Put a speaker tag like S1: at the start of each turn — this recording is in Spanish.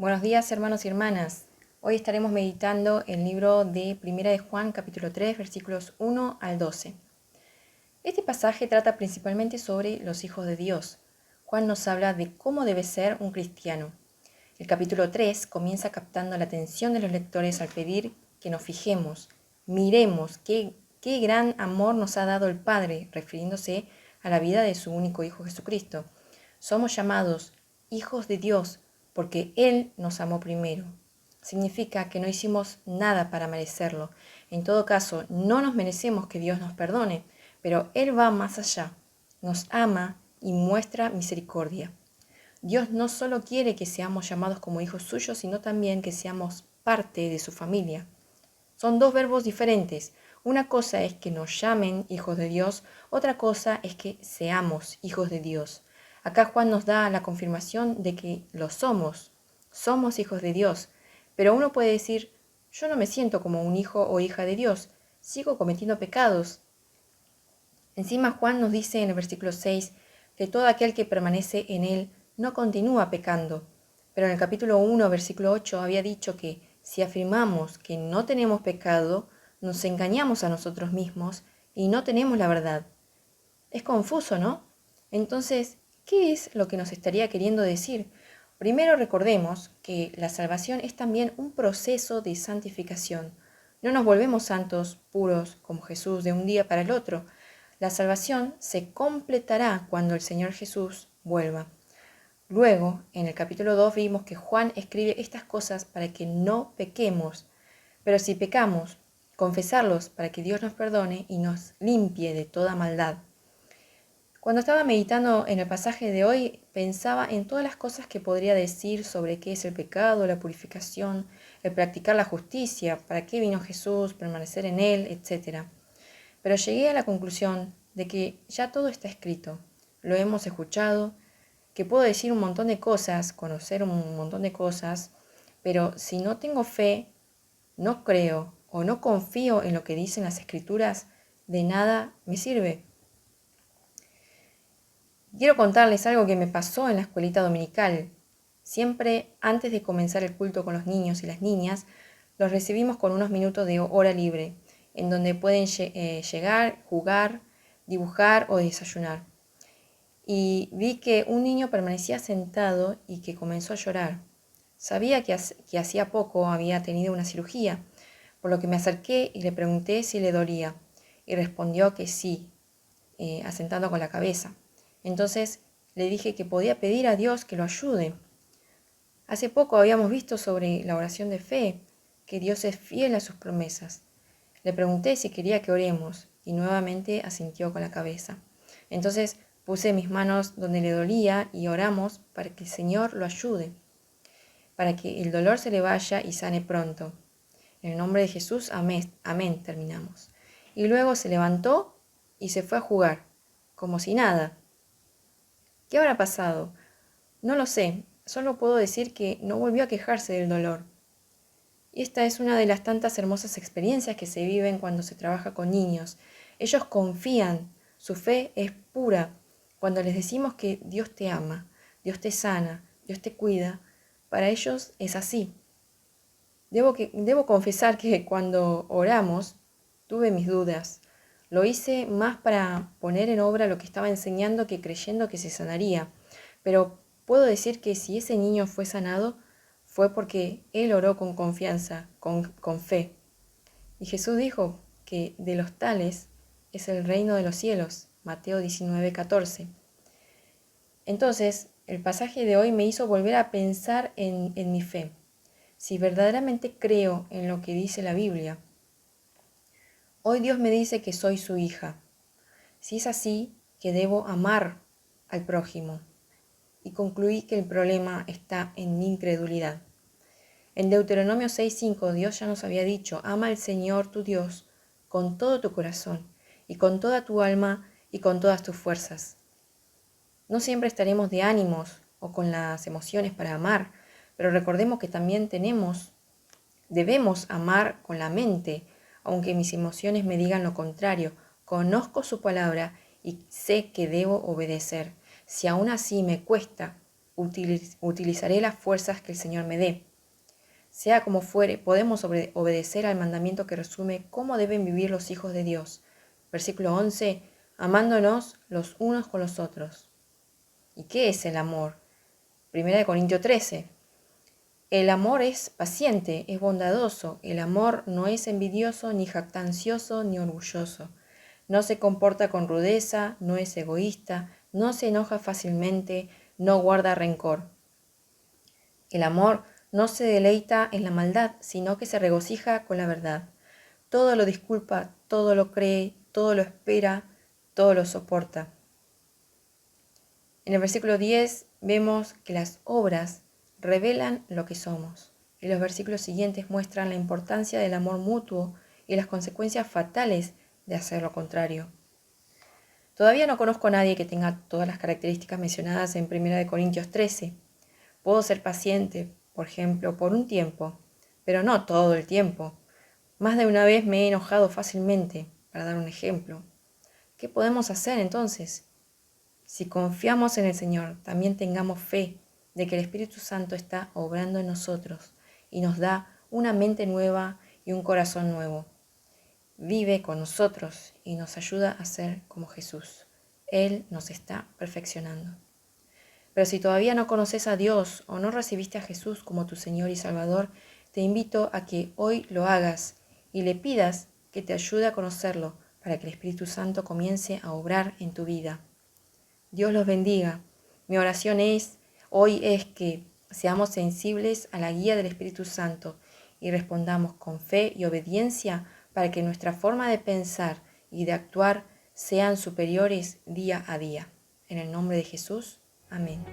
S1: Buenos días, hermanos y hermanas. Hoy estaremos meditando el libro de Primera de Juan, capítulo 3, versículos 1 al 12. Este pasaje trata principalmente sobre los hijos de Dios. Juan nos habla de cómo debe ser un cristiano. El capítulo 3 comienza captando la atención de los lectores al pedir que nos fijemos, miremos qué gran amor nos ha dado el Padre, refiriéndose a la vida de su único Hijo Jesucristo. Somos llamados hijos de Dios porque Él nos amó primero. Significa que no hicimos nada para merecerlo. En todo caso, no nos merecemos que Dios nos perdone, pero Él va más allá. Nos ama y muestra misericordia. Dios no solo quiere que seamos llamados como hijos suyos, sino también que seamos parte de su familia. Son dos verbos diferentes. Una cosa es que nos llamen hijos de Dios, otra cosa es que seamos hijos de Dios. Acá Juan nos da la confirmación de que lo somos. Somos hijos de Dios. Pero uno puede decir, yo no me siento como un hijo o hija de Dios. Sigo cometiendo pecados. Encima Juan nos dice en el versículo 6 que todo aquel que permanece en él no continúa pecando. Pero en el capítulo 1, versículo 8 había dicho que si afirmamos que no tenemos pecado, nos engañamos a nosotros mismos y no tenemos la verdad. Es confuso, ¿no? Entonces, ¿qué es lo que nos estaría queriendo decir? Primero recordemos que la salvación es también un proceso de santificación. No nos volvemos santos, puros, como Jesús de un día para el otro. La salvación se completará cuando el Señor Jesús vuelva. Luego, en el capítulo 2 vimos que Juan escribe estas cosas para que no pequemos. Pero si pecamos, confesarlos para que Dios nos perdone y nos limpie de toda maldad. Cuando estaba meditando en el pasaje de hoy, pensaba en todas las cosas que podría decir sobre qué es el pecado, la purificación, el practicar la justicia, para qué vino Jesús, permanecer en Él, etc. Pero llegué a la conclusión de que ya todo está escrito, lo hemos escuchado, que puedo decir un montón de cosas, conocer un montón de cosas, pero si no tengo fe, no creo o no confío en lo que dicen las Escrituras, de nada me sirve. Quiero contarles algo que me pasó en la escuelita dominical. Siempre antes de comenzar el culto con los niños y las niñas, los recibimos con unos minutos de hora libre, en donde pueden llegar, jugar, dibujar o desayunar. Y vi que un niño permanecía sentado y que comenzó a llorar. Sabía que hacía poco había tenido una cirugía, por lo que me acerqué y le pregunté si le dolía, y respondió que sí, asentando con la cabeza. Entonces le dije que podía pedir a Dios que lo ayude. Hace poco habíamos visto sobre la oración de fe, que Dios es fiel a sus promesas. Le pregunté si quería que oremos y nuevamente asintió con la cabeza. Entonces puse mis manos donde le dolía y oramos para que el Señor lo ayude, para que el dolor se le vaya y sane pronto. En el nombre de Jesús, amén, amén, terminamos. Y luego se levantó y se fue a jugar, como si nada. ¿Qué habrá pasado? No lo sé, solo puedo decir que no volvió a quejarse del dolor. Y esta es una de las tantas hermosas experiencias que se viven cuando se trabaja con niños. Ellos confían, su fe es pura. Cuando les decimos que Dios te ama, Dios te sana, Dios te cuida, para ellos es así. Debo confesar que cuando oramos tuve mis dudas. Lo hice más para poner en obra lo que estaba enseñando que creyendo que se sanaría. Pero puedo decir que si ese niño fue sanado, fue porque él oró con confianza, con fe. Y Jesús dijo que de los tales es el reino de los cielos, Mateo 19:14. Entonces, el pasaje de hoy me hizo volver a pensar en mi fe. Si verdaderamente creo en lo que dice la Biblia, hoy Dios me dice que soy su hija. Si es así, que debo amar al prójimo. Y concluí que el problema está en mi incredulidad. En Deuteronomio 6:5 Dios ya nos había dicho, ama al Señor tu Dios con todo tu corazón y con toda tu alma y con todas tus fuerzas. No siempre estaremos de ánimos o con las emociones para amar, pero recordemos que también debemos amar con la mente, aunque mis emociones me digan lo contrario. Conozco su palabra y sé que debo obedecer. Si aún así me cuesta, utilizaré las fuerzas que el Señor me dé. Sea como fuere, podemos obedecer al mandamiento que resume cómo deben vivir los hijos de Dios. Versículo 11, amándonos los unos con los otros. ¿Y qué es el amor? 1 Corintios 13. El amor es paciente, es bondadoso. El amor no es envidioso, ni jactancioso, ni orgulloso. No se comporta con rudeza, no es egoísta, no se enoja fácilmente, no guarda rencor. El amor no se deleita en la maldad, sino que se regocija con la verdad. Todo lo disculpa, todo lo cree, todo lo espera, todo lo soporta. En el versículo 10 vemos que las obras revelan lo que somos. Y los versículos siguientes muestran la importancia del amor mutuo y las consecuencias fatales de hacer lo contrario. Todavía no conozco a nadie que tenga todas las características mencionadas en 1 Corintios 13. Puedo ser paciente, por ejemplo, por un tiempo, pero no todo el tiempo. Más de una vez me he enojado fácilmente, para dar un ejemplo. ¿Qué podemos hacer entonces? Si confiamos en el Señor, también tengamos fe de que el Espíritu Santo está obrando en nosotros y nos da una mente nueva y un corazón nuevo. Vive con nosotros y nos ayuda a ser como Jesús. Él nos está perfeccionando. Pero si todavía no conoces a Dios o no recibiste a Jesús como tu Señor y Salvador, te invito a que hoy lo hagas y le pidas que te ayude a conocerlo para que el Espíritu Santo comience a obrar en tu vida. Dios los bendiga. Mi oración hoy es que seamos sensibles a la guía del Espíritu Santo y respondamos con fe y obediencia para que nuestra forma de pensar y de actuar sean superiores día a día. En el nombre de Jesús. Amén.